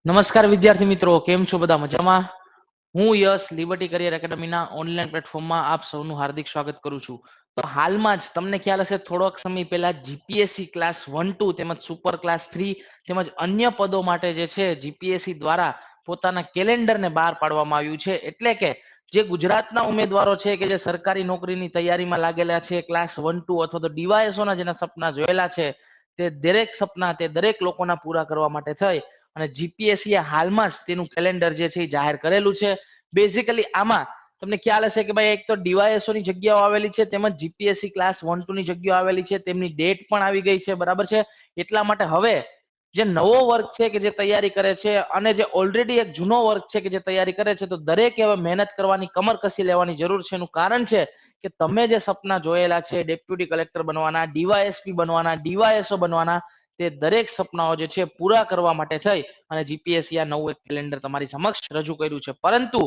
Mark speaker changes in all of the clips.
Speaker 1: નમસ્કાર વિદ્યાર્થી મિત્રો, કેમ છો? બધા મજામાં? હું યશ લિબર્ટી કરિયર એકેડમીના ઓનલાઈન પ્લેટફોર્મમાં આપ સૌનું હાર્દિક સ્વાગત કરું છું. તો હાલમાં જ તમને ખ્યાલ હશે, થોડોક સમય પહેલા જીપીએસસી ક્લાસ 1-2 તેમજ સુપર ક્લાસ 3 તેમજ અન્ય પદો માટે જે છે જીપીએસસી દ્વારા પોતાના કેલેન્ડરને બહાર પાડવામાં આવ્યું છે. એટલે કે જે ગુજરાતના ઉમેદવારો છે કે જે સરકારી નોકરીની તૈયારીમાં લાગેલા છે, ક્લાસ 1-2 અથવા તો ડીવાયએસઓના જેના સપના જોયેલા છે, તે દરેક સપના તે દરેક લોકોના પૂરા કરવા માટે થઈ અને જીપીએસસી હાલમાં જ તેનું કેલેન્ડર જે છે એ જાહેર કરેલું છે. બેઝિકલી આમાં તમને ખ્યાલ હશે કે ભાઈ એક તો ડીવાયએસઓ ની જગ્યાઓ આવેલી છે, તેમજ જીપીએસસી ક્લાસ 1-2 ની જગ્યાઓ આવેલી છે, તેમની ડેટ પણ આવી ગઈ છે, બરાબર છે. એટલા માટે હવે જે નવો વર્ગ છે કે જે તૈયારી કરે છે અને જે ઓલરેડી એક જૂનો વર્ગ છે કે જે તૈયારી કરે છે, તો દરેકે હવે મહેનત કરવાની, કમર કસી લેવાની જરૂર છે. એનું કારણ છે કે તમે જે સપના જોયેલા છે ડેપ્યુટી કલેક્ટર બનવાના, ડીવાયએસપી બનવાના, ડીવાયએસઓ બનવાના, તે દરેક સપનાઓ જે છે પૂરા કરવા માટે થઈ અને જીપીએસસી આ નવું એક કેલેન્ડર તમારી સમક્ષ રજૂ કર્યું છે. પરંતુ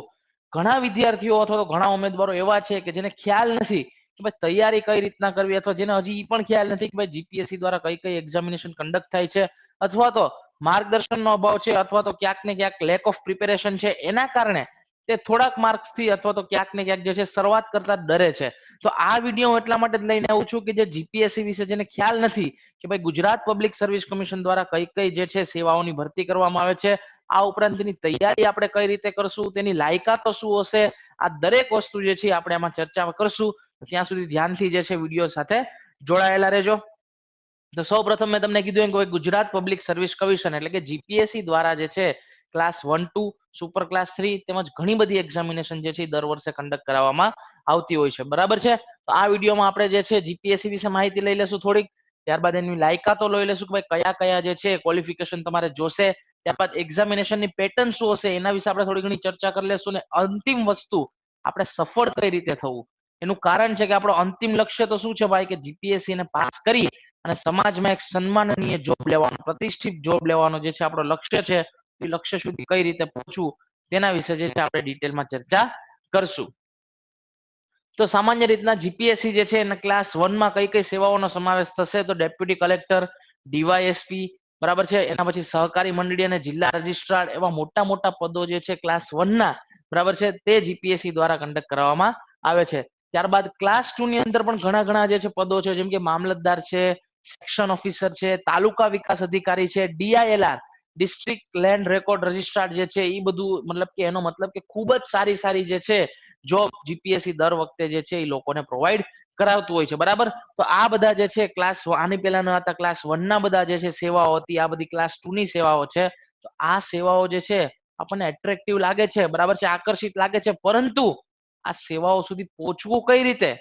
Speaker 1: ઘણા વિદ્યાર્થીઓ અથવા તો ઘણા ઉમેદવારો એવા છે કે જેને ખ્યાલ નથી કે ભાઈ તૈયારી કઈ રીતના કરવી, અથવા જેને હજી પણ ખ્યાલ નથી કે ભાઈ જીપીએસસી દ્વારા કઈ કઈ એક્ઝામિનેશન કન્ડક્ટ થાય છે, અથવા તો માર્ગદર્શનનો અભાવ છે, અથવા તો ક્યાંક ને ક્યાંક લેક ઓફ પ્રિપેરેશન છે, એના કારણે તે થોડાક માર્ક્સથી અથવા તો ક્યાંક ને ક્યાંક જે છે શરૂઆત કરતા ડરે છે. તો આ વિડીયો એટલા માટે લઈને આવું છું કે જે જીપીએસસી વિશે જેને ખ્યાલ નથી કે ભાઈ ગુજરાત પબ્લિક સર્વિસ કમિશન દ્વારા કઈ કઈ જે છે સેવાઓની ભરતી કરવામાં આવે છે, આ ઉપરાંતની તૈયારી આપણે કઈ રીતે કરશું, તેની લાયકાતો શું હશે, આ દરેક વસ્તુ જે છે આપણે આમાં ચર્ચા કરશું. ત્યાં સુધી ધ્યાનથી જે છે વિડીયો સાથે જોડાયેલા રહેજો. તો સૌ પ્રથમ મેં તમને કીધું કે ગુજરાત પબ્લિક સર્વિસ કમિશન એટલે કે જીપીએસસી દ્વારા જે છે ક્લાસ 1-2, સુપર ક્લાસ 3 તેમજ ઘણી બધી એક્ઝામિનેશન જે છે દર વર્ષે કન્ડક્ટ કરાવવામાં આવતી હોય છે, બરાબર છે. તો આ વિડીયોમાં આપણે જે છે જીપીએસસી વિશે માહિતી લઈ લેશું થોડીક, ત્યારબાદ એની લાયકાતો લઈ લેશું કે ભાઈ કયા કયા જે છે ક્વોલિફિકેશન તમારે જોશે, ત્યારબાદ એક્ઝામિનેશનની પેટર્ન શું હશે એના વિશે આપણે થોડી ઘણી ચર્ચા કરી લેશું, અને અંતિમ વસ્તુ આપણે સફળ કઈ રીતે થવું એનું કારણ છે કે આપણો અંતિમ લક્ષ્ય તો શું છે ભાઈ, કે જીપીએસસી ને પાસ કરી અને સમાજમાં એક સન્માનનીય જોબ લેવાનો, પ્રતિષ્ઠિત જોબ લેવાનો જે છે આપણો લક્ષ્ય છે, એ લક્ષ્ય સુધી કઈ રીતે પહોંચવું તેના વિશે જે છે આપણે ડિટેલમાં ચર્ચા કરશું. તો સામાન્ય રીતના જીપીએસસી જે છે એના ક્લાસ 1માં કઈ કઈ સેવાઓનો સમાવેશ થશે, તો ડેપ્યુટી કલેક્ટર, ડીવાયએસપી, બરાબર છે. એના પછી સહકારી મંડળી અને જિલ્લા રજિસ્ટ્રાર, એવા મોટા મોટા પદો જે છે ક્લાસ 1ના, બરાબર છે, તે જીપીએસસી દ્વારા કન્ડક્ટ કરવામાં આવે છે. ત્યારબાદ ક્લાસ 2 ની અંદર પણ ઘણા ઘણા જે છે પદો છે, જેમ કે મામલતદાર છે, સેક્શન ઓફિસર છે, તાલુકા વિકાસ અધિકારી છે, DILR district land record registrar જે છે, એ બધું મતલબ કે એનો મતલબ કે ખૂબ જ સારી સારી જે છે જોબ જીપીએસસી દર વખતે જે છે એ લોકોને પ્રોવાઈડ કરાવતું હોય છે, બરાબર. તો આ બધા જે છે ક્લાસ આની પહેલા ન હતા ક્લાસ 1ના બધા જે છે સેવાઓ હતી, આ બધી ક્લાસ 2ની સેવાઓ છે. તો આ સેવાઓ જે છે આપણને એટ્રેક્ટિવ લાગે છે, બરાબર છે, આકર્ષિત લાગે છે, પરંતુ આ સેવાઓ સુધી પહોંચવું કઈ રીતે,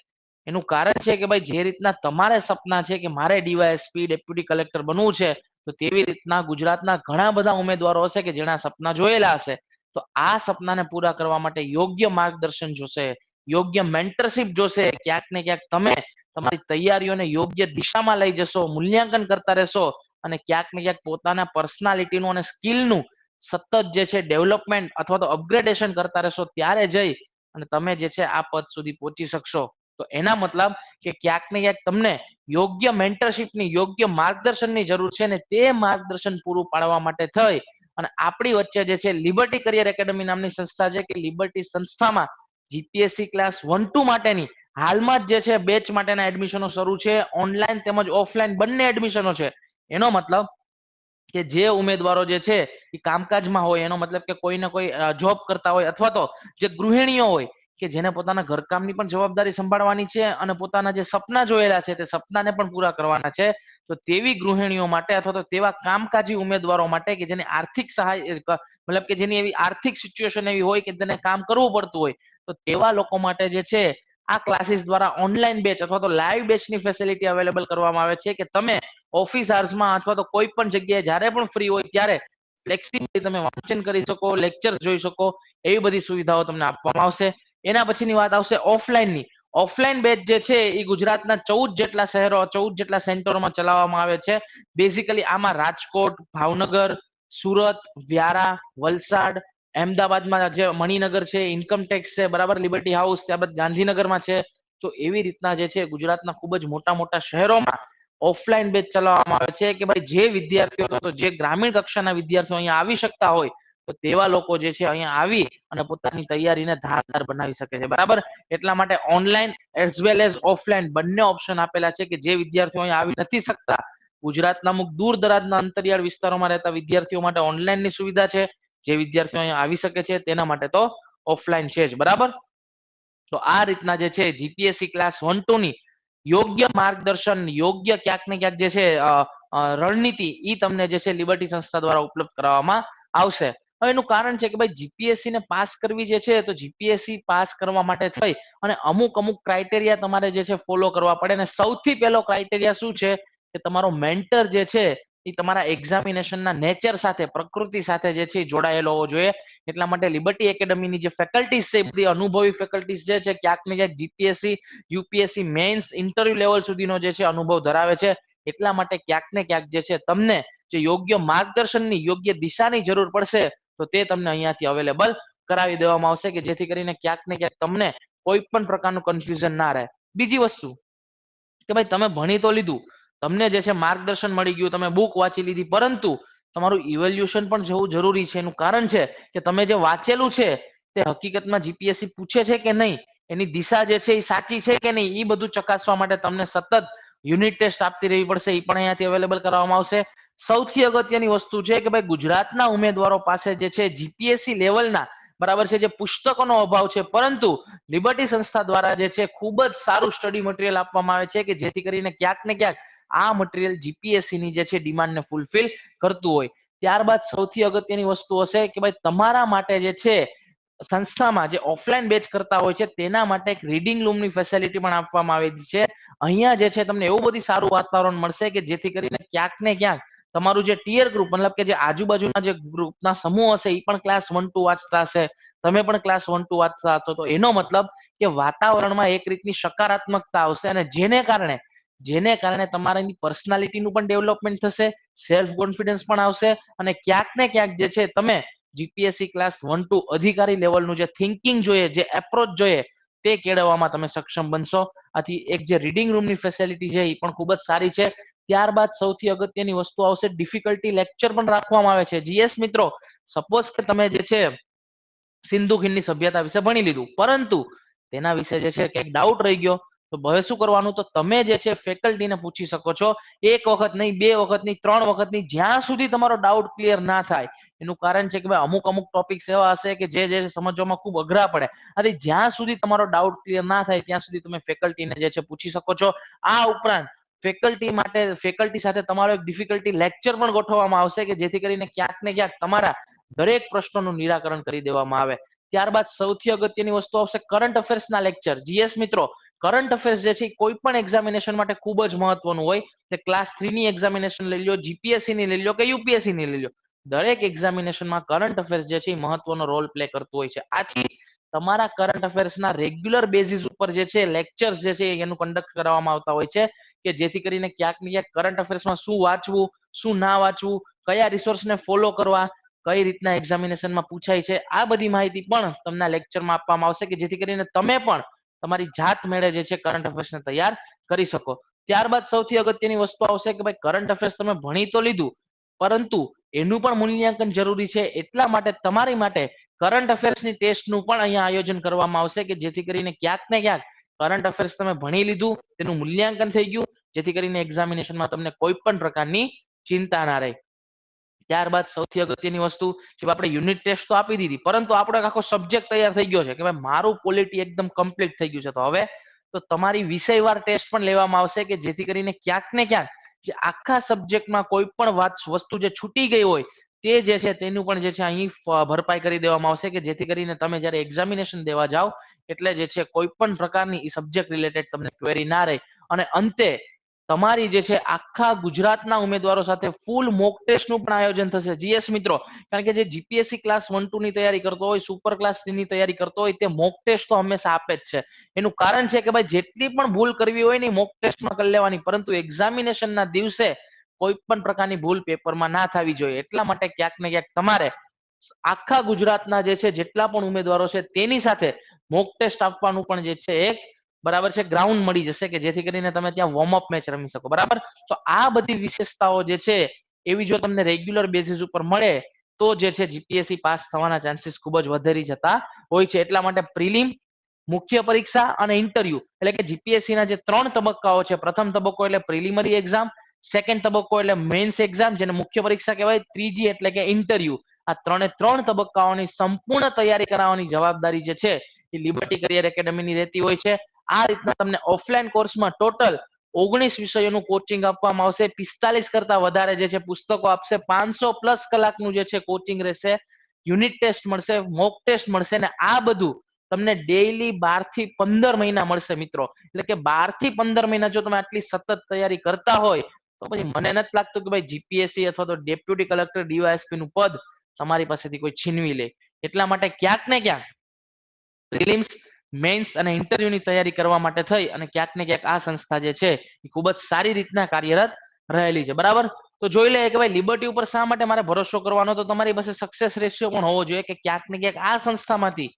Speaker 1: એનું કારણ છે કે ભાઈ જે રીતના તમારે સપના છે કે મારે ડીવાયએસપી, ડેપ્યુટી કલેક્ટર બનવું છે, તો તેવી રીતના ગુજરાતના ઘણા બધા ઉમેદવારો હશે કે જેના સપના જોયેલા હશે. તો આ સપનાને પૂરા કરવા માટે યોગ્ય માર્ગદર્શન જોશે, યોગ્ય મેન્ટરશિપ જોશે. ક્યાંક ને ક્યાંક તમે તમારી તૈયારીઓને યોગ્ય દિશામાં લઈ જશો, મૂલ્યાંકન કરતા રહેશો, અને ક્યાંક ને ક્યાંક પોતાના પર્સનાલિટીનું અને સ્કિલનું સતત જે છે ડેવલપમેન્ટ અથવા તો અપગ્રેડેશન કરતા રહેશો, ત્યારે જઈ અને તમે જે છે આ પદ સુધી પહોંચી શકશો. તો એના મતલબ કે ક્યાંક ને ક્યાંક તમને યોગ્ય મેન્ટરશિપની, યોગ્ય માર્ગદર્શનની જરૂર છે, ને તે માર્ગદર્શન પૂરું પાડવા માટે થઈ અને આપણી વચ્ચે જે છે લિબર્ટી કરિયર એકેડમી નામની સંસ્થા છે, કે લિબર્ટી સંસ્થામાં જીપીએસસી ક્લાસ 1-2 માટેની હાલમાં જ જે છે બેચ માટેના એડમિશનો શરૂ છે, ઓનલાઈન તેમજ ઓફલાઈન બંને એડમિશનો છે. એનો મતલબ કે જે ઉમેદવારો જે છે એ કામકાજમાં હોય, એનો મતલબ કે કોઈ ને કોઈ જોબ કરતા હોય, અથવા તો જે ગૃહિણીઓ હોય કે જેને પોતાના ઘરકામની પણ જવાબદારી સંભાળવાની છે અને પોતાના જે સપના જોયેલા છે તે સપનાને પણ પૂરા કરવાના છે, તો તેવી ગૃહિણીઓ માટે અથવા તો તેવા કામકાજી ઉમેદવારો માટે કે જેને આર્થિક સહાય મતલબ કે જેની એવી આર્થિક સિચ્યુએશન એવી હોય કે તેને કામ કરવું પડતું હોય, તો તેવા લોકો માટે જે છે આ ક્લાસીસ દ્વારા ઓનલાઈન બેચ અથવા તો લાઈવ બેચની ફેસિલિટી અવેલેબલ કરવામાં આવે છે, કે તમે ઓફિસ આર્સમાં અથવા તો કોઈ પણ જગ્યાએ જ્યારે પણ ફ્રી હોય ત્યારે ફ્લેક્સિબલી તમે વાંચન કરી શકો, લેક્ચર જોઈ શકો, એવી બધી સુવિધાઓ તમને આપવામાં આવશે. એના પછીની વાત આવશે ઓફલાઈનની. ઓફલાઈન બેચ જે છે એ ગુજરાતના 14 જેટલા શહેરો, 14 જેટલા સેન્ટરોમાં ચલાવવામાં આવે છે. બેઝિકલી આમાં રાજકોટ, ભાવનગર, સુરત, વ્યારા, વલસાડ, અમદાવાદમાં જે મણિનગર છે, ઇન્કમટેક્સ છે, બરાબર, લિબર્ટી હાઉસ, ત્યારબાદ ગાંધીનગરમાં છે. તો એવી રીતના જે છે ગુજરાતના ખૂબ જ મોટા મોટા શહેરોમાં ઓફલાઈન બેચ ચલાવવામાં આવે છે કે ભાઈ જે વિદ્યાર્થીઓ તો જે ગ્રામીણ કક્ષાના વિદ્યાર્થીઓ અહીંયા આવી શકતા હોય તો તેવા લોકો જે છે અહીંયા આવી અને પોતાની તૈયારીને ધારદાર બનાવી શકે છે, બરાબર. એટલા માટે online as well as offline બંને ઓપ્શન આપેલા છે કે જે વિદ્યાર્થીઓ અહીંયા આવી નથી શકતા, ગુજરાતના અમુક દૂર દરાજના અંતરિયાળ વિસ્તારોમાં રહેતા વિદ્યાર્થીઓ માટે ઓનલાઈનની સુવિધા છે, જે વિદ્યાર્થીઓ અહીંયા આવી શકે છે તેના માટે તો ઓફલાઈન છે જ, બરાબર. તો આ રીતના જે છે જીપીએસસી ક્લાસ 1-2 ની યોગ્ય માર્ગદર્શન, યોગ્ય ક્યાંક ને ક્યાંક જે છે રણનીતિ ઈ તમને જે છે લિબર્ટી સંસ્થા દ્વારા ઉપલબ્ધ કરાવવામાં આવશે. હવે એનું કારણ છે કે ભાઈ જીપીએસસી ને પાસ કરવી જે છે તો જીપીએસસી પાસ કરવા માટે થઈ અને અમુક ક્રાઇટેરિયા તમારે જે છે ફોલો કરવા પડે, અને સૌથી પહેલો ક્રાઇટેરિયા શું છે કે તમારો મેન્ટર જે છે એ તમારા એક્ઝામિનેશનના નેચર સાથે, પ્રકૃતિ સાથે જે છે જોડાયેલો હોવો જોઈએ. એટલા માટે લિબર્ટી એકેડમીની જે ફેકલ્ટીઝ છે, બધી અનુભવી ફેકલ્ટીઝ જે છે ક્યાંક ને ક્યાંક GPSC, UPSC mains, interview level સુધીનો જે છે અનુભવ ધરાવે છે. એટલા માટે ક્યાંક ને ક્યાંક જે છે તમને જે યોગ્ય માર્ગદર્શનની, યોગ્ય દિશાની જરૂર પડશે તો તે તમને અહીંયાથી અવેલેબલ કરાવી દેવામાં આવશે કે જેથી કરીને ક્યાંક ને ક્યાંક તમને કોઈ પણ પ્રકારનું કન્ફ્યુઝન ના રહે. બીજી વસ્તુ કે ભાઈ તમે ભણી તો લીધું, તમને જે છે માર્ગદર્શન મળી ગયું, તમે બુક વાંચી લીધી, પરંતુ તમારું ઇવેલ્યુએશન પણ જવું જરૂરી છે. એનું કારણ છે કે તમે જે વાંચેલું છે તે હકીકતમાં જીપીએસસી પૂછે છે કે નહીં, એની દિશા જે છે એ સાચી છે કે નહીં, એ બધું ચકાસવા માટે તમને સતત યુનિટ ટેસ્ટ આપતી રહેવી પડશે, એ પણ અહીંયાથી અવેલેબલ કરવામાં આવશે. સૌથી અગત્યની વસ્તુ છે કે ભાઈ ગુજરાતના ઉમેદવારો પાસે જે છે જીપીએસસી લેવલના, બરાબર છે, જે પુસ્તકોનો અભાવ છે, પરંતુ લિબર્ટી સંસ્થા દ્વારા જે છે ખૂબ જ સારું સ્ટડી મટીરિયલ આપવામાં આવે છે કે જેથી કરીને ક્યાંક ને ક્યાંક આ મટીરિયલ જીપીએસસી ની જે છે ડિમાન્ડને ફૂલફિલ કરતું હોય. ત્યારબાદ સૌથી અગત્યની વસ્તુ હશે કે ભાઈ તમારા માટે જે છે સંસ્થામાં જે ઓફલાઈન બેચ કરતા હોય છે તેના માટે એક રીડિંગ રૂમની ફેસિલિટી પણ આપવામાં આવેલી છે. અહીંયા જે છે તમને એવું બધું સારું વાતાવરણ મળશે કે જેથી કરીને ક્યાંક ને ક્યાંક તમારું જે ટીયર ગ્રુપ, મતલબ કે જે આજુબાજુના જે ગ્રુપના સમૂહ હશે એ પણ ક્લાસ 1-2 વાંચતા હશે, તમે પણ ક્લાસ 1-2 વાંચતા હશો, તો એનો મતલબ કે વાતાવરણમાં એક રીતની સકારાત્મકતા આવશે અને જેને કારણે તમારી પર્સનાલિટીનું પણ ડેવલપમેન્ટ થશે, સેલ્ફ કોન્ફિડન્સ પણ આવશે અને ક્યાંક ને ક્યાંક જે છે તમે જીપીએસસી ક્લાસ 1-2 અધિકારી લેવલનું જે થિંકિંગ જોઈએ, જે એપ્રોચ જોઈએ તે કેળવવામાં તમે સક્ષમ બનશો. આથી એક જે રીડિંગ રૂમની ફેસિલિટી છે એ પણ ખૂબ જ સારી છે. ત્યારબાદ સૌથી અગત્યની વસ્તુ આવશે ડિફિકલ્ટી લેક્ચર પણ રાખવામાં આવે છે. જીએસ મિત્રો, સપોઝ કે તમે જે છે સિંધુ ખીણની સભ્યતા વિશે ભણી લીધું, પરંતુ તેના વિશે જે છે કંઈક ડાઉટ રહી ગયો, તો હવે શું કરવાનું, તો તમે જે છે ફેકલ્ટીને પૂછી શકો છો. એક વખત નહીં, 2 વખત નહીં, 3 વખત નહીં, જ્યાં સુધી તમારો ડાઉટ ક્લિયર ના થાય. એનું કારણ છે કે ભાઈ અમુક ટોપિક્સ એવા હશે કે જે સમજવામાં ખૂબ અઘરા પડે, અને જ્યાં સુધી તમારો ડાઉટ ક્લિયર ના થાય ત્યાં સુધી તમે ફેકલ્ટીને જે છે પૂછી શકો છો. આ ઉપરાંત ફેકલ્ટી સાથે તમારો એક ડિફિકલ્ટી લેક્ચર પણ ગોઠવવામાં આવશે કે જેથી કરીને ક્યાંક ને ક્યાંક તમારા દરેક પ્રશ્નોનું નિરાકરણ કરી દેવામાં આવે. ત્યારબાદ સૌથી અગત્યની વસ્તુ આવશે કરંટ અફેર્સના લેક્ચર. જીએસ મિત્રો, કરંટ અફેર્સ જે છે કોઈ પણ એક્ઝામિનેશન માટે ખૂબ જ મહત્વનું હોય. તે ક્લાસ 3 ની એક્ઝામિનેશન લઈ લો, જીપીએસસી ની લઈ લો કે યુપીએસસી ની લઈ લો, દરેક એક્ઝામિનેશનમાં કરંટ અફેર્સ જે છે એ મહત્વનો રોલ પ્લે કરતું હોય છે. આથી તમારા કરંટ અફેર્સના રેગ્યુલર બેઝિસ ઉપર જે છે લેક્ચર્સ જે છે એનું કન્ડક્ટ કરવામાં આવતા હોય છે કે જેથી કરીને ક્યાંક ને ક્યાંક કરંટ અફેર્સમાં શું વાંચવું, શું ના વાંચવું, કયા રિસોર્સને ફોલો કરવા, કઈ રીતના એક્ઝામિનેશનમાં પૂછાય છે, આ બધી માહિતી પણ તમને લેક્ચરમાં આપવામાં આવશે કે જેથી કરીને તમે પણ તમારી જાત મેળે જે છે કરંટ અફેર્સને તૈયાર કરી શકો. ત્યારબાદ સૌથી અગત્યની વસ્તુ આવશે કે ભાઈ કરંટ અફેર્સ તમે ભણી તો લીધું, પરંતુ એનું પણ મૂલ્યાંકન જરૂરી છે. એટલા માટે તમારી માટે કરંટ અફેર્સની ટેસ્ટનું પણ અહીંયા આયોજન કરવામાં આવશે કે જેથી કરીને ક્યાંક ને ક્યાંક કરંટ અફેર્સ તમે ભણી લીધું, તેનું મૂલ્યાંકન થઈ ગયું, જેથી કરીને એક્ઝામિનેશનમાં તમને કોઈ પણ પ્રકારની ચિંતા ના રહે. ત્યારબાદ સૌથી અગત્યની વસ્તુ કે આપણે યુનિટ ટેસ્ટ તો આપી દીધી, પરંતુ આપણો આખો સબ્જેક્ટ તૈયાર થઈ ગયો છે કે ભાઈ મારું પોલિટી એકદમ કમ્પ્લીટ થઈ ગયું છે, તો હવે તો તમારી વિષયવાર ટેસ્ટ પણ લેવામાં આવશે કે જેથી કરીને ક્યાંક ને ક્યાંક જે આખા સબ્જેક્ટમાં કોઈ પણ વસ્તુ જે છૂટી ગઈ હોય તે જે છે તેનું પણ જે છે અહીં ભરપાઈ કરી દેવામાં આવશે કે જેથી કરીને તમે જ્યારે એક્ઝામિનેશન દેવા જાઓ એટલે જે છે કોઈ પણ પ્રકારની સબ્જેક્ટ રિલેટેડ તમને ક્વેરી ના રહે. અને અંતે તમારી જે છે આખા ગુજરાતના ઉમેદવારો સાથે ફૂલ મોક ટેસ્ટનું પણ આયોજન થશે. જીએસ મિત્રો, કારણ કે જે જીપીએસસી ક્લાસ 1-2 ની તૈયારી કરતો હોય, સુપર ક્લાસ 3 ની તૈયારી કરતો હોય, તે મોક ટેસ્ટ તો હંમેશા આપે જ છે. એનું કારણ છે કે ભાઈ જેટલી પણ ભૂલ કરવી હોય ને મોક ટેસ્ટમાં કરી લેવાની, પરંતુ એક્ઝામિનેશનના દિવસે કોઈ પણ પ્રકારની ભૂલ પેપરમાં ના થવી જોઈએ. એટલા માટે ક્યાંક ને ક્યાંક તમારે આખા ગુજરાતના જે છે જેટલા પણ ઉમેદવારો છે તેની સાથે મોક ટેસ્ટ આપવાનું પણ જે છે એક બરાબર છે, ગ્રાઉન્ડ મળી જશે કે જેથી કરીને તમે ત્યાં વોર્મઅપ મેચ રમી શકો. બરાબર, તો આ બધી વિશેષતાઓ જે છે એવી જો તમને રેગ્યુલર બેઝિસ ઉપર મળે તો જે છે જીપીએસસી પાસ થવાના ચાન્સીસ ખૂબ જ વધારી જતા હોય છે. એટલા માટે પ્રિલિમ, મુખ્ય પરીક્ષા અને ઇન્ટરવ્યુ એટલે કે જીપીએસસી ના જે 3 તબક્કાઓ છે, પ્રથમ તબક્કો એટલે પ્રિલિમરી એક્ઝામ, સેકન્ડ તબક્કો એટલે મેન્સ એક્ઝામ જેને મુખ્ય પરીક્ષા કહેવાય, ત્રીજી એટલે કે ઇન્ટરવ્યુ. આ 3 તબક્કાઓની સંપૂર્ણ તૈયારી કરાવવાની જવાબદારી જે છે એ લિબર્ટી કરિયર એકેડમીની રહેતી હોય છે. આ રીતના તમને ઓફલાઈન કોર્સમાં ટોટલ 19 વિષયોનું કોચિંગ આપવામાં આવશે. 45 કરતા વધારે જે છે પુસ્તકો આપશે. 500+ કલાકનું જે છે કોચિંગ રહેશે. યુનિટ ટેસ્ટ મળશે, મોક ટેસ્ટ મળશે ને આ બધું તમને ડેઈલી 12 થી 15 મહિના મળશે મિત્રો. એટલે કે 12 થી 15 મહિના જો તમે આટલી સતત તૈયારી કરતા હોય તો પછી મને નથી લાગતું કે ભાઈ જીપીએસસી અથવા તો ડેપ્યુટી કલેક્ટર ડીવાયએસપી નું પદ તમારી પાસેથી કોઈ છીનવી લે. એટલા માટે ક્યાંક ને ક્યાંક પ્રિલિમ્સ, મેન્સ અને ઇન્ટરવ્યુની તૈયારી કરવા માટે થઈ અને ક્યાંક ને ક્યાંક આ સંસ્થા જે છે એ ખૂબ જ સારી રીતના કાર્યરત રહેલી છે. બરાબર, તો જોઈ લઈએ કે ભાઈ લિબર્ટી ઉપર શા માટે મારે ભરોસો કરવાનો, તો તમારી પાસે સક્સેસ રેશિયો પણ હોવો જોઈએ કે ક્યાંક ને ક્યાંક આ સંસ્થામાંથી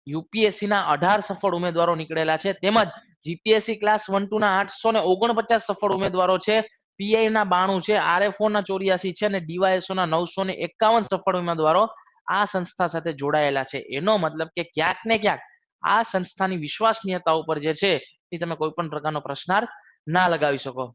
Speaker 1: યુપીએસસી ના 18 સફળ ઉમેદવારો નીકળેલા છે. તેમજ જીપીએસસી ક્લાસ 1-2 ના 849 સફળ ઉમેદવારો છે. પીઆઈ ના 92 છે, આરએફઓ ના 84 છે અને ડીવાયએસઓ ના 951 સફળ ઉમેદવારો આ સંસ્થા સાથે જોડાયેલા છે. એનો મતલબ કે ક્યાંક ને ક્યાંક આ સંસ્થાની વિશ્વસનીયતા ઉપર જે છે એ તમે કોઈ પણ પ્રકારનો પ્રશ્નાર્થ ના લગાવી શકો.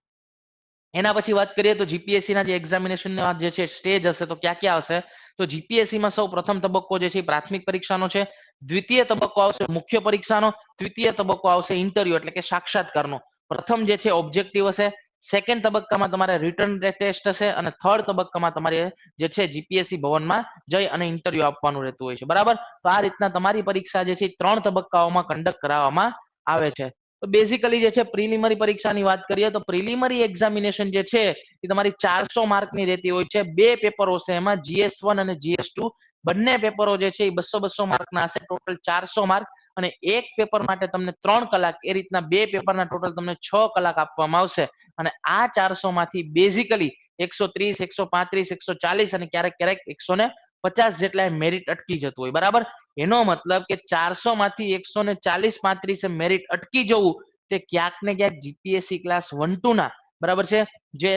Speaker 1: એના પછી વાત કરીએ તો જીપીએસસી ના જે એક્ઝામિનેશન જે છે સ્ટેજ હશે તો ક્યાં ક્યાં હશે, તો જીપીએસસી માં સૌ પ્રથમ તબક્કો જે છે પ્રાથમિક પરીક્ષાનો છે, દ્વિતીય તબક્કો આવશે મુખ્ય પરીક્ષાનો, તૃતીય તબક્કો આવશે ઇન્ટરવ્યુ એટલે કે સાક્ષાત્કારનો, પ્રથમ જે છે ઓબ્જેક્ટિવ હશે, સેકન્ડ તબક્કામાં તમારે રિટર્ન ટેસ્ટ હશે અને થર્ડ તબક્કામાં તમારે જે છે જીપીએસસી ભવનમાં જઈ અને ઇન્ટરવ્યુ આપવાનું રહેતું હોય છે. બરાબર, તો આ રીતના તમારી પરીક્ષા જે છે 3 તબક્કાઓમાં કન્ડક્ટ કરાવવામાં આવે છે. તો બેઝિકલી જે છે પ્રિલિમરી પરીક્ષાની વાત કરીએ તો પ્રિલિમરી એક્ઝામિનેશન જે છે એ તમારી 400 માર્કની રહેતી હોય છે. 2 પેપરો છે, એમાં GS1 અને GS2 બંને પેપરો જે છે એ 200 માર્કના હશે. ટોટલ 400 માર્ક અને એક પેપર માટે તમને 3 કલાક, એ રીતના 2 પેપરના ટોટલ તમને 6 કલાક આપવામાં આવશે. અને આ 400 માંથી બેઝિકલી 130, 135, 140 અને ક્યારેક ક્યારેક 150 જેટલા મેરિટ અટકી જતું હોય. બરાબર, એનો મતલબ કે 400 માંથી 140, 35 મેરિટ અટકી જવું તે ક્યાંક ને ક્યાંક જીપીએસસી ક્લાસ 1-2 ના બરાબર છે જે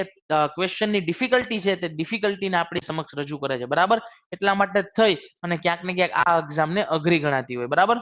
Speaker 1: ક્વેશ્ચનની ડિફિકલ્ટી છે તે ડિફિકલ્ટીને આપણી સમક્ષ રજૂ કરે છે. બરાબર, એટલા માટે થઈ અને ક્યાંક ને ક્યાંક આ એક્ઝામને અઘરી ગણાતી હોય. બરાબર,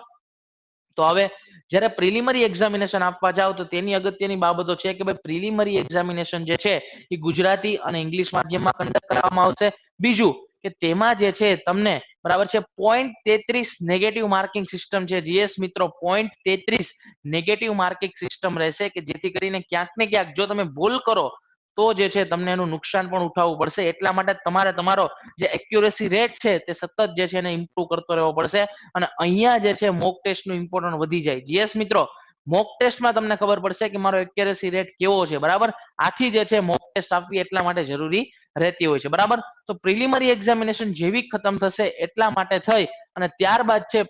Speaker 1: તો હવે જ્યારે પ્રિલિમરી એક્ઝામિનેશન આપવા જાવ તો તેની અગત્યની બાબતો છે કે ભાઈ પ્રિલિમરી એક્ઝામિનેશન જે છે એ ગુજરાતી અને ઇંગ્લિશ માધ્યમમાં કન્ડક્ટ કરવામાં આવશે. બીજું કે તેમાં જે છે તમને બરાબર છે 0.33 નેગેટિવ માર્કિંગ સિસ્ટમ છે. જીએસ મિત્રો 0.33 નેગેટિવ માર્કિંગ સિસ્ટમ રહેશે કે જેથી કરીને ક્યાંક ને ક્યાંક જો તમે ભૂલ કરો તો જે છે તમને એનું નુકસાન પણ ઉઠાવવું પડશે. એટલા માટે તમારે તમારો જે એક્યુરેસી રેટ છે તે સતત જે છે એને ઇમ્પ્રુવ કરતો રહેવો પડશે. અને અહીંયા જે છે મોક ટેસ્ટનું ઇમ્પોર્ટન્ટ વધી જાય. જીએસ મિત્રો મોક ટેસ્ટમાં તમને ખબર પડશે કે મારો એક્યુરેસી રેટ કેવો છે. બરાબર, આથી જે છે મોક ટેસ્ટ આપવી એટલા માટે જરૂરી રહેતી હોય છે. બરાબર, તો પ્રિલિમરી એક્ઝામિનેશન જેવી ખતમ થશે એટલા માટે થઈ અને ત્યારબાદ છે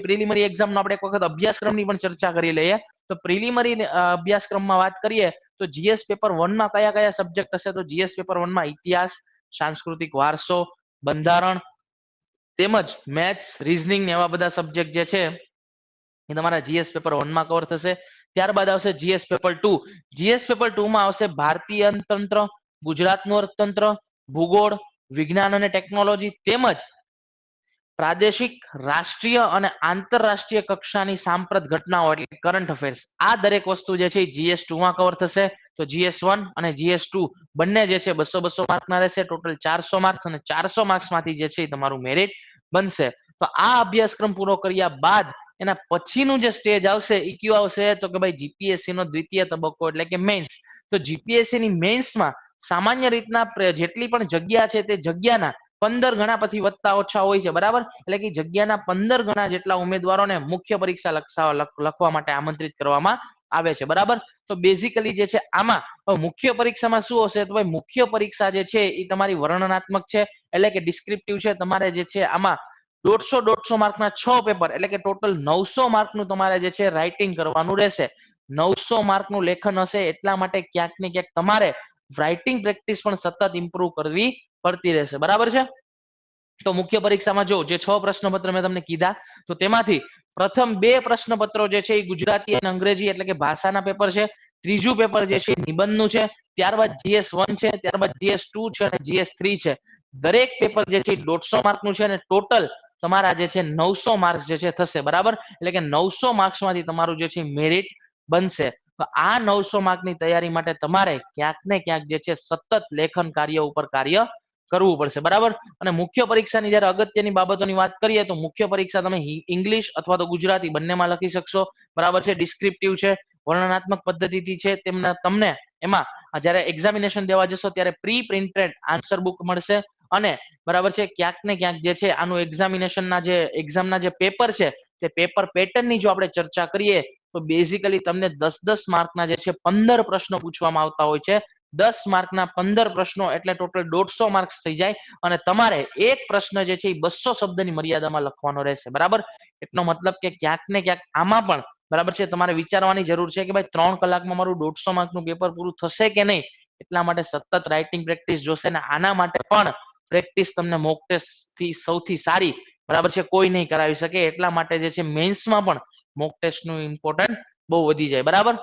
Speaker 1: પ્રિલિમરી એક્ઝામનો આપણે એક વખત અભ્યાસક્રમની પણ ચર્ચા કરી લઈએ. તો પ્રિલિમરી અભ્યાસક્રમમાં વાત કરીએ તો જીએસ પેપર 1 માં કયા કયા સબ્જેક્ટ હશે, તો જીએસ પેપર 1 માં ઇતિહાસ, સાંસ્કૃતિક વારસો, બંધારણ તેમજ મેથ્સ, રીઝનિંગ ને એવા બધા સબ્જેક્ટ જે છે એ તમારા જીએસ પેપર 1 માં કવર થશે. ત્યારબાદ આવશે જીએસ પેપર 2. જીએસ પેપર 2 માં આવશે ભારતીય અર્થતંત્ર, ગુજરાતનું અર્થતંત્ર, ભૂગોળ, વિજ્ઞાન અને ટેકનોલોજી તેમજ પ્રાદેશિક, રાષ્ટ્રીય અને આંતરરાષ્ટ્રીય કક્ષાની સાંપ્રત ઘટનાઓ એટલે કરંટ અફેર્સ. આ દરેક વસ્તુ જે છે જીએસ 2 માં કવર થશે. તો જીએસ 1 અને જીએસ 2 બંને જે છે 200 માર્કના રહેશે. ટોટલ 400 માર્ક્સ અને 400 માર્ક્સમાંથી જે છે તમારું મેરિટ બનશે. તો આ અભ્યાસક્રમ પૂરો કર્યા બાદ એના પછીનું જે સ્ટેજ આવશે એ કયું આવશે, તો કે ભાઈ જીપીએસસી નો દ્વિતીય તબક્કો એટલે કે મેન્સ. તો જીપીએસસી ની મેન્સમાં સામાન્ય રીતના જેટલી પણ જગ્યા છે તે જગ્યાના 15 ગણા પછી વધતા ઓછા હોય છે. બરાબર, એટલે કે જગ્યાના 15 ગણા જેટલા ઉમેદવારોને મુખ્ય પરીક્ષા લખવા માટે આમંત્રિત કરવામાં આવે છે. બરાબર, તો બેઝિકલી જે છે આમાં મુખ્ય પરીક્ષામાં શું હશે, તો ભાઈ મુખ્ય પરીક્ષા જે છે એ તમારી વર્ણનાત્મક છે એટલે કે ડિસ્ક્રિપ્ટિવ છે. તમારે જે છે આમાં 150 માર્કના 6 પેપર એટલે કે ટોટલ 900 માર્કનું તમારે જે છે રાઇટિંગ કરવાનું રહેશે. 900 માર્કનું લેખન હશે એટલા માટે ક્યાંક ને ક્યાંક તમારે રાઇટિંગ પ્રેક્ટિસ પણ સતત ઇમ્પ્રુવ કરવી પડતી રહેશે. બરાબર છે, તો મુખ્ય પરીક્ષામાં જો જે 6 પ્રશ્નપત્ર મેં તમને કીધા તો તેમાંથી પ્રથમ બે પ્રશ્નપત્રો જે છે એ ગુજરાતી અને અંગ્રેજી એટલે કે ભાષાના પેપર છે. ત્રીજું પેપર જે છે નિબંધનું છે. ત્યારબાદ GS1 છે, ત્યારબાદ GS2 છે અને GS3 છે. દરેક પેપર જે છે 150 માર્કનું છે અને ટોટલ તમારા જે છે 900 માર્ક્સ જે છે થશે. બરાબર, એટલે કે 900 માર્ક્સમાંથી તમારું જે છે મેરિટ બનશે. તો આ 900 માર્કની તૈયારી માટે તમારે ક્યાંક ને ક્યાંક જે છે સતત લેખન કાર્ય ઉપર કાર્ય કરવું પડશે. બરાબર, અને મુખ્ય પરીક્ષાની જ્યારે અગત્યની બાબતોની વાત કરીએ તો મુખ્ય પરીક્ષા તમે ઇંગ્લિશ અથવા તો ગુજરાતી બંનેમાં લખી શકશો. બરાબર છે, ડિસ્ક્રિપ્ટિવ છે, વર્ણનાત્મક પદ્ધતિથી છે. તમને એમાં જ્યારે એક્ઝામિનેશન દેવા જશો ત્યારે પ્રી પ્રિન્ટેડ આન્સર બુક મળશે. અને બરાબર છે, ક્યાંક ને ક્યાંક જે છે આનું એક્ઝામિનેશનના જે એક્ઝામના જે પેપર છે તે પેપર પેટર્નની જો આપણે ચર્ચા કરીએ તો બેઝિકલી તમને 10-10 માર્કના જે છે 15 પ્રશ્નો પૂછવામાં આવતા હોય છે. 10 માર્કના 15 પ્રશ્નો એટલે ટોટલ 150 માર્ક્સ થઈ જાય. અને તમારે એક પ્રશ્ન જે છે એ 200 શબ્દની મર્યાદામાં લખવાનો રહેશે. બરાબર, એટલો મતલબ કે ક્યાંક ને ક્યાંક આમાં પણ બરાબર છે તમારે વિચારવાની જરૂર છે કે ભાઈ 3 કલાકમાં મારું 150 માર્કનું પેપર પૂરું થશે કે નહીં. એટલા માટે સતત રાઇટિંગ પ્રેક્ટિસ જોશે ને આના માટે પણ પ્રેક્ટિસ તમને મોક ટેસ્ટ થી સૌથી સારી બરાબર છે કોઈ નહીં કરાવી શકે. એટલા માટે જે છે મેન્સમાં પણ મોક ટેસ્ટનું ઇમ્પોર્ટન્ટ બહુ વધી જાય. બરાબર,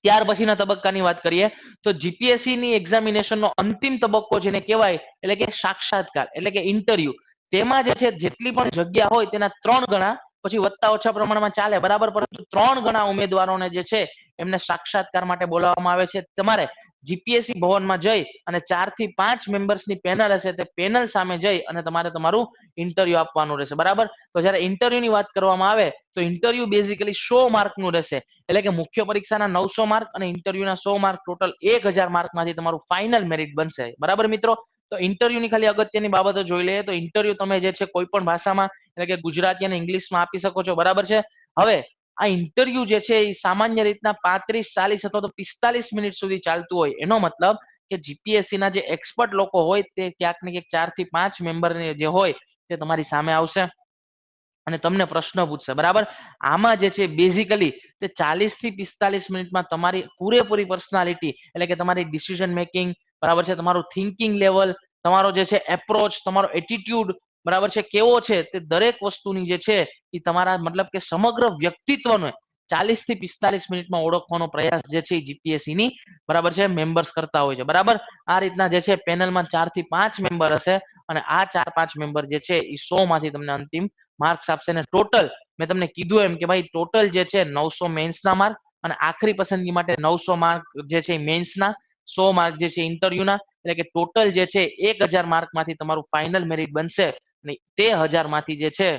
Speaker 1: ત્યાર પછીના તબક્કાની વાત કરીએ તો જીપીએસસી ની એક્ઝામિનેશનનો અંતિમ તબક્કો જેને કહેવાય એટલે કે સાક્ષાત્કાર એટલે કે ઇન્ટરવ્યુ. તેમાં જે છે જેટલી પણ જગ્યા હોય તેના 3 ગણા, પછી વધતા ઓછા પ્રમાણમાં ચાલે બરાબર, પરંતુ 3 ગણા ઉમેદવારોને જે છે એમને સાક્ષાત્કાર માટે બોલાવવામાં આવે છે. તમારે જીપીએસસી ભવનમાં જઈ અને 4 થી 5 મેમ્બર્સની પેનલ હશે તે પેનલ સામે જઈ અને તમારે તમારું ઇન્ટરવ્યુ આપવાનું રહેશે. બરાબર, તો જ્યારે ઇન્ટરવ્યુની વાત કરવામાં આવે તો ઇન્ટરવ્યુ બેઝિકલી 100 માર્કનું રહેશે. એટલે કે મુખ્ય પરીક્ષાના 900 માર્ક અને ઇન્ટરવ્યુના 100 માર્ક, ટોટલ 1000 માર્કમાંથી તમારું ફાઇનલ મેરિટ બનશે. બરાબર મિત્રો, તો ઇન્ટરવ્યુની ખાલી અગત્યની બાબતો જોઈ લઈએ તો ઇન્ટરવ્યુ તમે જે છે કોઈ પણ ભાષામાં એટલે કે ગુજરાતી અને ઇંગ્લિશમાં આપી શકો છો. બરાબર છે, હવે આ ઇન્ટરવ્યુ જે છે એ સામાન્ય રીતના 35, 40 અથવા તો 45 મિનિટ સુધી ચાલતું હોય. એનો મતલબ કે જીપીએસસી ના જે એક્સપર્ટ લોકો હોય તે ક્યાંક ને ક્યાંક 4 થી 5 મેમ્બર જે હોય તે તમારી સામે આવશે અને તમને પ્રશ્ન પૂછશે. બરાબર, આમાં જે છે બેઝિકલી તે 40 થી 45 મિનિટમાં તમારી પૂરેપૂરી પર્સનાલિટી એટલે કે તમારી ડિસિઝન મેકિંગ બરાબર છે, તમારું થિંકિંગ લેવલ, તમારો જે છે એપ્રોચ, તમારો એટીટ્યુડ બરાબર છે કેવો છે તે દરેક વસ્તુની જે છે એ તમારા મતલબ કે સમગ્ર વ્યક્તિત્વને 40 થી 45 મિનિટમાં ઓળખવાનો પ્રયાસ જે છે જીપીએસસી ની બરાબર છે મેમ્બર્સ કરતા હોય છે. બરાબર, આ રીતના જે છે પેનલમાં 4 થી 5 મેમ્બર હશે અને આ 4-5 મેમ્બર જે છે એ 100 માંથી તમને અંતિમ માર્ક્સ આપશે. અને ટોટલ મેં તમને કીધું એમ કે ભાઈ ટોટલ જે છે 900 મેન્સના માર્ક અને આખરી પસંદગી માટે 900 માર્ક જે છે મેન્સના, 100 માર્ક જે છે ઇન્ટરવ્યુના, એટલે કે ટોટલ જે છે 1000 માર્કમાંથી તમારું ફાઇનલ મેરિટ બનશે. અને તે 1000 માંથી જે છે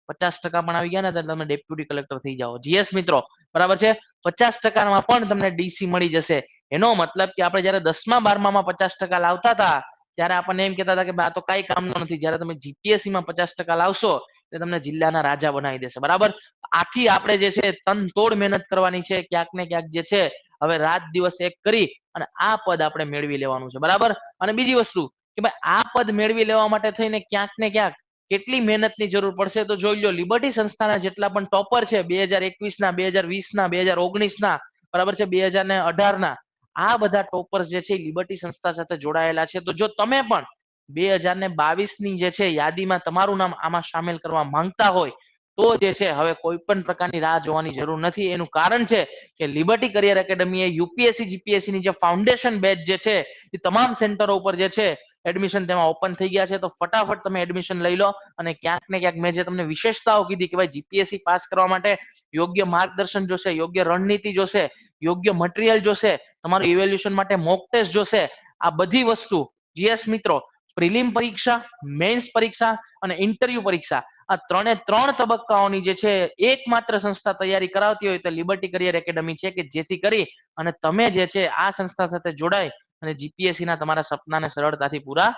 Speaker 1: 50% પણ આવી ગયા ને તમે ડેપ્યુટી કલેક્ટર થઈ જાઓ. જીએસ મિત્રો બરાબર છે, 50%માં પણ તમને ડીસી મળી જશે. એનો મતલબ કે આપણે જયારે 10મા 12માં 50% લાવતા હતા ત્યારે આપણને એમ કહેતા હતા કે આ તો કઈ કામનો નથી. જયારે તમે જીપીએસસી માં 50% લાવશો એટલે તમને જિલ્લાના રાજા બનાવી દેશે. બરાબર, આથી આપણે જે છે તનતોડ મહેનત કરવાની છે. ક્યાંક ને ક્યાંક જે છે હવે રાત દિવસ એક કરી અને આ પદ આપણે મેળવી લેવાનું છે. બરાબર, અને બીજી વસ્તુ કે ભાઈ આ પદ મેળવી લેવા માટે થઈને ક્યાંક ને ક્યાંક કેટલી મહેનતની જરૂર પડશે તો જોઈ લો. લિબર્ટી સંસ્થાના જેટલા પણ ટોપર છે 2021 ના, 2020 ના, 2019 ના બરાબર છે, 2018 ના, આ બધા ટોપર્સ જે છે લિબર્ટી સંસ્થા સાથે જોડાયેલા છે. તો જો તમે પણ 2022 ની જે છે યાદીમાં તમારું નામ આમાં સામેલ કરવા માંગતા હોય તો જે છે હવે કોઈ પણ પ્રકારની રાહ જોવાની જરૂર નથી. એનું કારણ છે કે લિબર્ટી કરિયર એકેડમી એ યુપીએસસી જીપીએસસી ની જે ફાઉન્ડેશન બેચ જે છે એ તમામ સેન્ટરો ઉપર જે છે એડમિશન તેમાં ઓપન થઈ ગયા છે. તો ફટાફટ તમે એડમિશન લઈ લો. અને ક્યાંક ને ક્યાંક મેં જે તમને વિશેષતાઓ કીધી કે ભાઈ જીપીએસસી પાસ કરવા માટે યોગ્ય માર્ગદર્શન જોશે, યોગ્ય રણનીતિ જોશે, યોગ્ય મટીરિયલ જોશે, તમારું ઇવેલ્યુએશન માટે મોક ટેસ્ટ જોશે. આ બધી વસ્તુ જીએસ મિત્રો પ્રિલિમ પરીક્ષા, મેન્સ પરીક્ષા અને ઇન્ટરવ્યુ પરીક્ષા આ 3 તબક્કાઓની જે છે એકમાત્ર સંસ્થા તૈયારી કરાવતી હોય તો લિબર્ટી કરિયર એકેડમી છે, કે જેથી કરી અને તમે જે છે આ સંસ્થા સાથે જોડાઈ અને જીપીએસસી ના તમારા સપનાને સરળતાથી પૂરા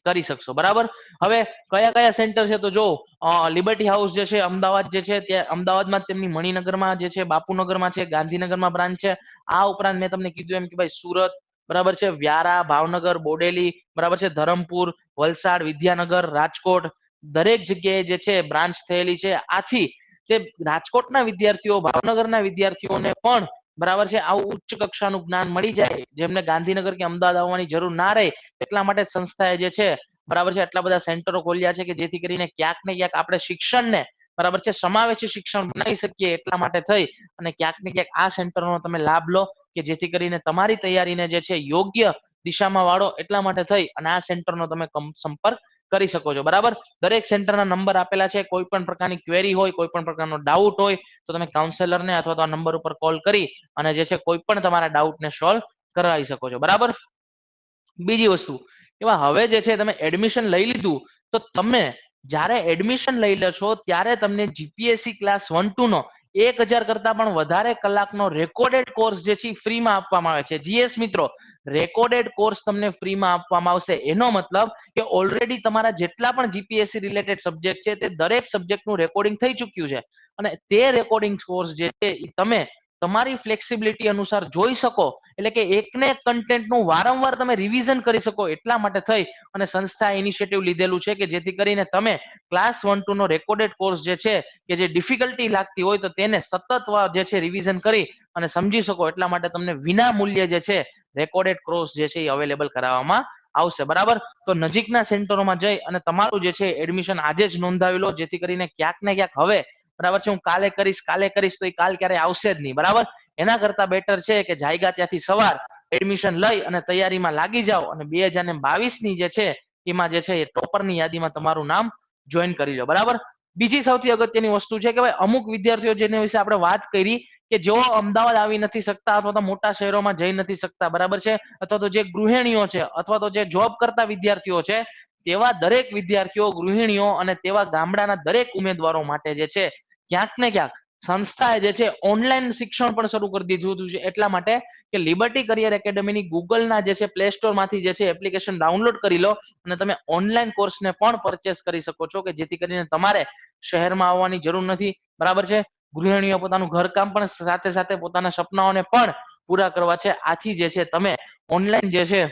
Speaker 1: કરી શકશો. બરાબર, હવે કયા કયા સેન્ટર છે તો જો લિબર્ટી હાઉસ જે છે અમદાવાદ જે છે ત્યાં અમદાવાદમાં તેમની મણિનગરમાં જે છે, બાપુનગરમાં છે, ગાંધીનગરમાં બ્રાન્ચ છે. આ ઉપરાંત મેં તમને કીધું એમ કે ભાઈ સુરત બરાબર છે, વ્યારા, ભાવનગર, બોડેલી બરાબર છે, ધરમપુર, વલસાડ, વિદ્યાનગર, રાજકોટ દરેક જગ્યાએ જે છે બ્રાન્ચ થયેલી છે. આથી જે રાજકોટના વિદ્યાર્થીઓ, ભાવનગરના વિદ્યાર્થીઓને પણ બરાબર છે આવું ઉચ્ચ કક્ષાનું જ્ઞાન મળી જાય, જેમને ગાંધીનગર કે અમદાવાદ આવવાની જરૂર ના રહે એટલા માટે સંસ્થાએ જે છે બરાબર છે આટલા બધા સેન્ટરો ખોલ્યા છે કે જેથી કરીને ક્યાંક ને ક્યાંક આપણે શિક્ષણને બરાબર છે, સમાવેશી શિક્ષણ બનાવી શકીએ એટલા માટે થઈ અને ક્યાંક ને ક્યાંક આ સેન્ટરનો તમે લાભ લો કે જેથી કરીને તમારી તૈયારીને જે છે યોગ્ય દિશામાં વાળો એટલા માટે થઈ અને આ સેન્ટરનો તમે સંપર્ક કરી શકો છો. બરાબર, દરેક સેન્ટરના નંબર આપેલા છે. કોઈ પણ પ્રકારની ક્વેરી હોય, કોઈ પણ પ્રકારનો ડાઉટ હોય તો તમે કાઉન્સેલરને અથવા તો આ નંબર ઉપર કોલ કરી અને જે છે કોઈ પણ તમારા ડાઉટને સોલ્વ કરાવી શકો છો. બરાબર, બીજી વસ્તુ એમાં હવે જે છે તમે એડમિશન લઈ લીધું તો તમે જ્યારે એડમિશન લઈ લો છો ત્યારે તમને જીપીએસસી ક્લાસ 1-2 નો 1000 કરતા પણ વધારે કલાકનો રેકોર્ડેડ કોર્સ જે છે ફ્રીમાં આપવામાં આવે છે. જીએસ મિત્રો, રેકોર્ડેડ કોર્સ તમને ફ્રીમાં આપવામાં આવશે. એનો મતલબ કે ઓલરેડી તમારા જેટલા પણ જીપીએસસી રિલેટેડ સબ્જેક્ટ છે તે દરેક સબ્જેક્ટનું રેકોર્ડિંગ થઈ ચૂક્યું છે અને તે રેકોર્ડિંગ કોર્સ જે છે તમે તમારી ફ્લેક્સિબિલિટી અનુસાર જોઈ શકો, એટલે કે એકને એક કન્ટેન્ટનું વારંવાર તમે રિવિઝન કરી શકો એટલા માટે થઈ અને સંસ્થાએ ઇનિશિયેટિવ લીધેલું છે કે જેથી કરીને તમે ક્લાસ 1-2 નો રેકોર્ડેડ કોર્સ જે છે કે જે ડિફિકલ્ટી લાગતી હોય તો તેને સતત જે છે રિવિઝન કરી અને સમજી શકો એટલા માટે તમને વિના મૂલ્યે જે છે રેકોર્ડેડ કોર્સ જે છે એ અવેલેબલ કરાવવામાં આવશે. બરાબર, તો નજીકના સેન્ટરોમાં જઈ અને તમારું જે છે એડમિશન આજે જ નોંધાવી લો જેથી કરીને ક્યાંક ને ક્યાંક હવે બરાબર છે હું કાલે કરીશ તો એ કાલ ક્યારે આવશે જ નહીં. બરાબર, એના કરતા બેટર છે કે જાયગા ત્યાંથી સવાર એડમિશન લઈ અને તૈયારીમાં લાગી જાઓ અને 2022 ની જે છે એમાં જે છે એ ટોપરની યાદીમાં તમારું નામ જોઈન કરી લો. બરાબર, બીજી સૌથી અગત્યની વસ્તુ છે કે ભાઈ અમુક વિદ્યાર્થીઓ જેની વિશે આપણે વાત કરી કે જેઓ અમદાવાદ આવી નથી શકતા અથવા તો મોટા શહેરોમાં જઈ નથી શકતા, બરાબર છે, અથવા તો જે ગૃહિણીઓ છે અથવા તો જે જોબ કરતા વિદ્યાર્થીઓ છે તેવા દરેક વિદ્યાર્થીઓ, ગૃહિણીઓ અને તેવા ગામડાના દરેક ઉમેદવારો માટે જે છે ક્યાંક ને ક્યાંક સંસ્થાએ જે છે ઓનલાઈન શિક્ષણ પણ શરૂ કરી દીધું છે. એટલા માટે કે લિબર્ટી કરિયર એકેડમીની ગૂગલના જે છે પ્લે સ્ટોરમાંથી જે છે એપ્લિકેશન ડાઉનલોડ કરી લો અને તમે ઓનલાઈન કોર્સને પણ પરચેસ કરી શકો છો કે જેથી કરીને તમારે શહેરમાં આવવાની જરૂર નથી. બરાબર છે, ગૃહિણીઓ પોતાનું ઘરકામ પણ સાથે સાથે પોતાના સપનાઓને પણ પૂરા કરવા છે. આથી જે છે તમે ઓનલાઈન જે છે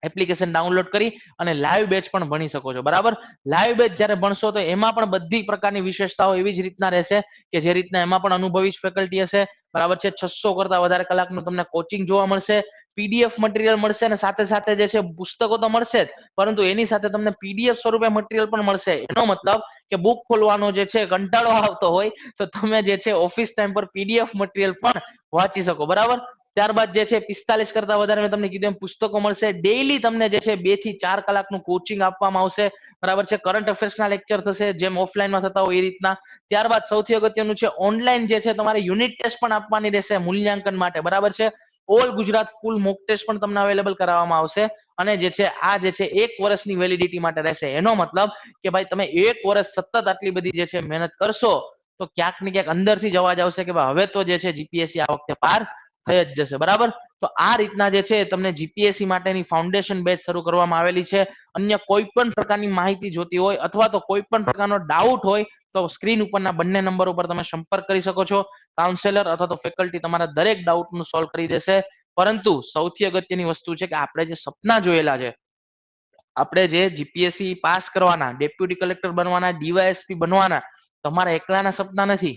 Speaker 1: એપ્લિકેશન ડાઉનલોડ કરી અને લાઈવ બેચ પણ ભણી શકો છો. બરાબર, લાઈવ બેચ જ્યારે ભણશો તો એમાં પણ બધી પ્રકારની વિશેષતાઓ એવી જ રીતના રહેશે કે જે રીતના એમાં પણ અનુભવી ફેકલ્ટી હશે. બરાબર છે, 600 કરતા વધારે કલાકનું તમને કોચિંગ જોવા મળશે, પીડીએફ મટીરિયલ મળશે અને સાથે સાથે જે છે પુસ્તકો તો મળશે જ પરંતુ એની સાથે તમને પીડીએફ સ્વરૂપે મટીરિયલ પણ મળશે. એનો મતલબ કે બુક ખોલવાનો જે છે કંટાળો આવતો હોય તો તમે જે છે ઓફિસ ટાઈમ પર પીડીએફ મટીરિયલ પણ વાંચી શકો. બરાબર, ત્યારબાદ જે છે 45 કરતા વધારે મેં તમને કીધું એમ પુસ્તકો મળશે. ડેઈલી તમને જે છે 2 થી 4 કલાકનું કોચિંગ આપવામાં આવશે. બરાબર છે, કરંટ અફેર્સના લેક્ચર થશે જેમ ઓફલાઈનમાં થતા હોય એ રીતના. ત્યારબાદ સૌથી અગત્યનું છે ઓનલાઈન જે છે તમારે યુનિટ ટેસ્ટ પણ આપવાની રહેશે મૂલ્યાંકન માટે. બરાબર છે, all Gujarat full mock test પણ તમને અવેલેબલ કરાવવામાં આવશે અને જે છે આ જે છે 1 વર્ષની વેલિડિટી માટે રહેશે. એનો મતલબ કે ભાઈ તમે 1 વર્ષ સતત આટલી બધી જે છે મહેનત કરશો તો ક્યાંક ને ક્યાંક અંદરથી જ અવાજ આવશે કે ભાઈ હવે તો જે છે જીપીએસસી આ વખતે પાર થઈ જ જશે. બરાબર, તો આ રીતના જે છે તમને જીપીએસસી માટેની ફાઉન્ડેશન બેચ શરૂ કરવામાં આવેલી છે. અન્ય કોઈ પણ પ્રકારની માહિતી જોતી હોય અથવા તો કોઈ પણ પ્રકારનો ડાઉટ હોય તો સ્ક્રીન ઉપરના બંને નંબર ઉપર તમે સંપર્ક કરી શકો છો. કાઉન્સેલર અથવા તો ફેકલ્ટી તમારા દરેક ડાઉટનું સોલ્વ કરી દેશે. પરંતુ સૌથી અગત્યની વસ્તુ છે કે આપણે જે સપના જોયેલા છે, આપણે જે જીપીએસસી પાસ કરવાના, ડેપ્યુટી કલેક્ટર બનવાના, ડીવાયએસપી બનવાના, તમારા એકલાના સપના નથી.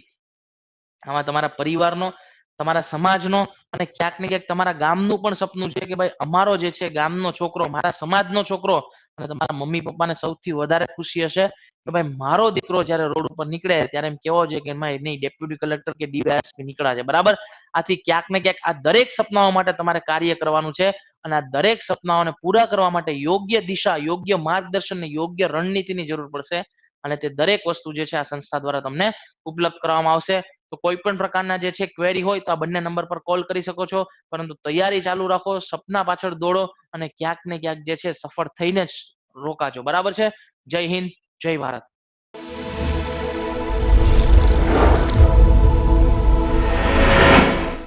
Speaker 1: આમાં તમારા પરિવારનો, તમારા સમાજનો અને ક્યાંક ને ક્યાંક તમારા ગામનું પણ સપનું છે કે ભાઈ અમારો જે છે ગામનો છોકરો, મારા સમાજનો છોકરો અને તમારા મમ્મી પપ્પાને સૌથી વધારે ખુશી હશે કે ભાઈ મારો દીકરો જ્યારે રોડ ઉપર નીકળે ત્યારે એમ કેવો છે કે એમાં નહીં ડેપ્યુટી કલેક્ટર કે ડીવાયએસપી નીકળ્યા છે. બરાબર, આથી ક્યાંક ને ક્યાંક આ દરેક સપનાઓ માટે તમારે કાર્ય કરવાનું છે અને આ દરેક સપનાઓને પૂરા કરવા માટે યોગ્ય દિશા, યોગ્ય માર્ગદર્શન અને યોગ્ય રણનીતિની જરૂર પડશે અને તે દરેક વસ્તુ જે છે આ સંસ્થા દ્વારા તમને ઉપલબ્ધ કરવામાં આવશે. તો કોઈ પણ પ્રકારના જે છે ક્વેરી હોય તો આ બંને નંબર પર કોલ કરી શકો છો. પરંતુ તૈયારી ચાલુ રાખો, સપના પાછળ દોડો અને ક્યાંક ને ક્યાંક જે છે સફળ થઈને જ રોકાજો. બરાબર છે, જય હિન્દ, જય ભારત.